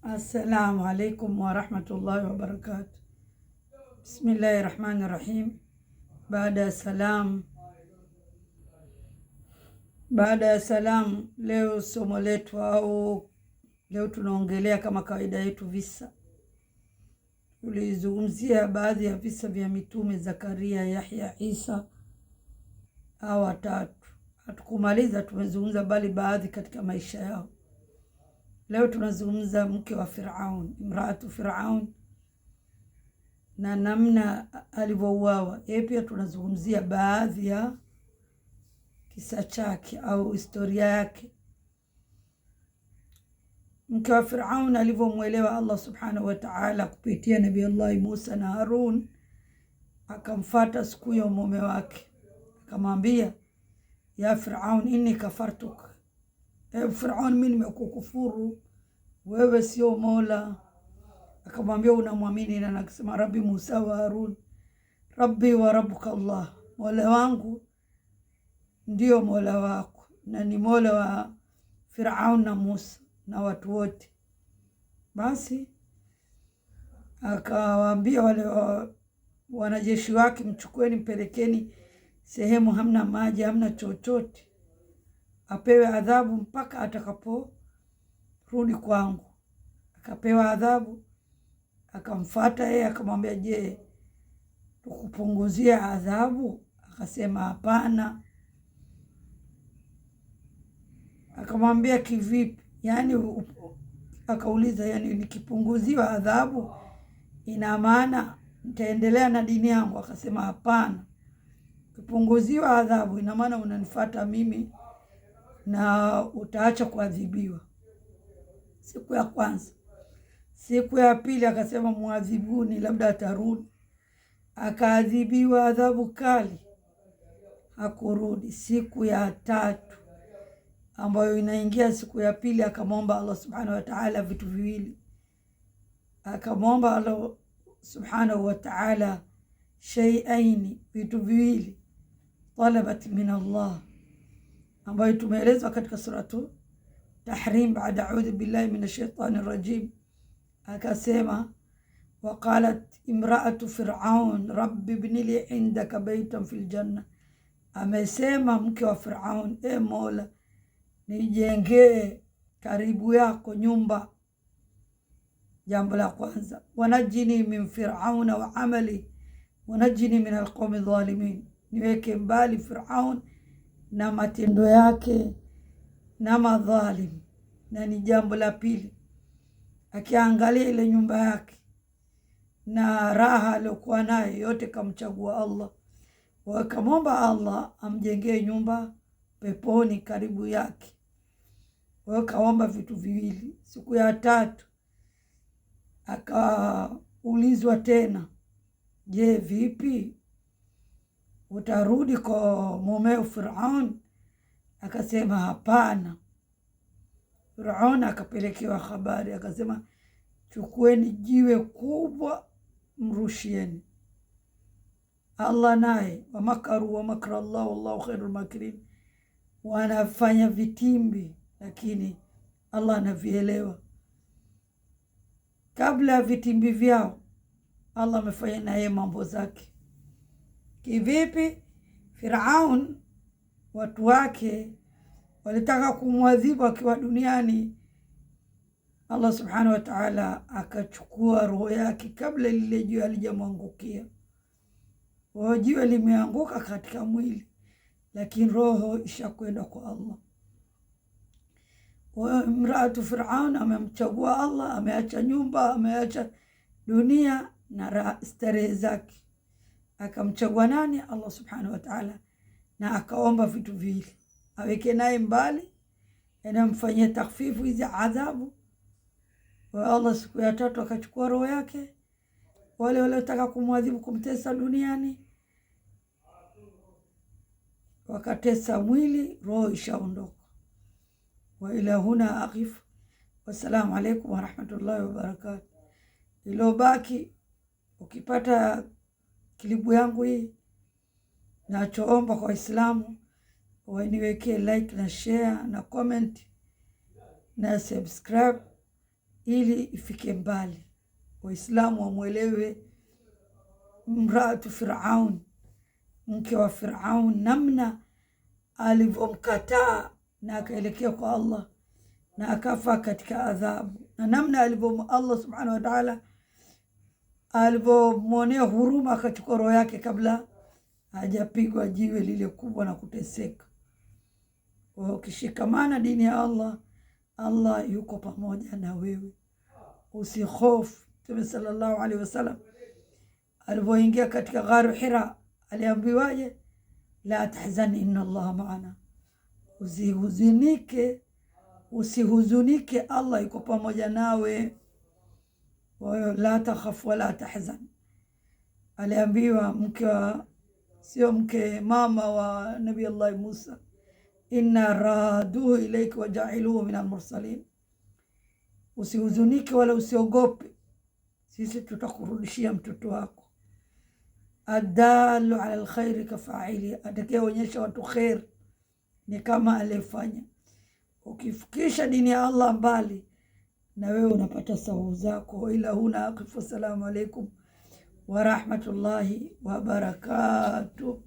Assalamu alaikum wa rahmatullahi wa barakatuh. Bismillahirrahmanirrahim. Baada ya salam, leo somo letu leo tunaongelea kama kawaida yetu visa. Tulizungumzia baadhi ya visa vya mitume Zakaria, Yahya, Isa au watatu. Hatukumaliza, tumezungumza bali baadhi katika maisha yao. Leo tunazungumza mke wa Firaun, imraatu Firaun, na namna alivyouawa. Pia tunazungumzia baadhi ya kisa chake au historia yake. Mke wa Firaun alivyomwelewa Allah subhanahu wa ta'ala kupitia Nabii Allah Musa na Harun, akamfuata siku hiyo mume wake, akamwambia, ya Firaun, inni kafartuka, Firaun, mimi nimekukufuru, wewe sio Mola. Akamwambia, unamwamini na akasema, Rabbi Musa wa Harun, Rabbi wa rabbuka Allah, Mola wangu ndio Mola wako na ni Mola wa Firaun na Musa na watu wote. Basi akawaambia wale wanajeshi wake, mchukueni mpelekeni sehemu hamna maji, hamna chochote, apewe adhabu mpaka atakaporudi kwangu. Akapewa adhabu, akamfuata yeye, akamwambia, je, tukupunguzia adhabu? Akasema hapana. Akamwambia, kivipi? Akauliza, nikipunguziwa adhabu ina maana nitaendelea na dini yangu? Akasema hapana, kipunguziwa adhabu ina maana unanifuata mimi na utaacha kuadhibiwa. Siku ya kwanza. Siku ya pili akasema, muadhibuni, labda atarudi. Akaadhibiwa adhabu kali, hakurudi. Siku ya tatu ambayo inaingia siku ya pili, akamwomba Allah subhanahu wa ta'ala vitu viwili. Akamwomba Allah subhanahu wa ta'ala shay'aini, vitu viwili, talabat min Allah, ambayo tumeelezwa katika suratu Tahrim, baada a'udhu billahi minash shaitani rajim. Akasema, waqalat imra'atu Fir'aun rabbi ibni li indaka baytan fil janna, amesema mke wa Fir'aun, Mola, nijengee karibu yako nyumba. Jambo la kwanza, wanajini min Fir'auna wa amali wanajini min alqawmi dhalimin, niweke mbali Fir'aun na matendo yake na madhalim. Na ni jambo la pili, akiangalia ile nyumba yake na raha aliyokuwa nayo yote, kamchagua Allah, wakamwomba Allah amjengee nyumba peponi karibu yake. Wakaomba vitu viwili. Siku ya tatu akaulizwa tena, je, vipi, utarudi kwa mumeo Firaun? Akasema hapana. Firaun akapelekewa habari, akasema, chukueni jiwe kubwa mrushieni. Allah naye, wa makaru wa makra Allah wallahu khairul makirin, wanafanya vitimbi, lakini Allah anavielewa. Kabla ya vitimbi vyao, Allah amefanya naye mambo zake. Kivipi? Firaun watu wake walitaka kumwadhibu akiwa duniani. Allah subhanahu wa ta'ala akachukua roho yake kabla lile jiwe halijamwangukia. Jiwe limeanguka katika mwili, lakini roho ishakwenda kwa Allah. Imraatu Firaun amemchagua Allah, ameacha nyumba, ameacha dunia na starehe zake, akamchagua nani? Allah subhanahu wa ta'ala, na akaomba vitu viwili, aweke naye mbali, anamfanyia takfifu hizi adhabu. Wa Allah siku ya tatu akachukua roho yake. Wale waliotaka kumwadhibu, kumtesa duniani, wakatesa mwili, roho ishaondoka. Wa ila huna aqif. Wassalamu alaikum wa rahmatullahi wa barakatuh. Ilobaki, ukipata klipu yangu hii, nachoomba kwa Waislamu waniwekee like na share na comment na subscribe ili ifike mbali. Waislamu wamwelewe mraatu Firaun, mke wa Firaun, namna alivyomkataa na akaelekea kwa Allah na akafa katika adhabu, na namna Allah subhanahu wa ta'ala alivyomwonea huruma akachukua roho yake kabla hajapigwa jiwe lile kubwa na kuteseka. Ukishikamana dini ya Allah, Allah yuko pamoja na wewe, usihofu. Mtume sallallahu alaihi wasallam alipoingia katika gharu Hira aliambiwaje? La tahzani inna Allah maana, usihuzunike, Allah yuko pamoja nawe. La takhaf wala tahzan. Aliambiwa mama wa Nabii Allah Musa, inna raduhu ilayka wa ja'iluhu min al-mursalin. Usihuzunike wala usiogope, sisi tutakurudishia mtoto wako. Adalu ala alkhairi kafaili, atakayeonyesha watu khair ni kama alifanya. Ukifikisha dini ya Allah mbali, na wewe unapata sababu zako. Ila huna aqifu. Assalamu alaikum wa rahmatullahi wa barakatuh.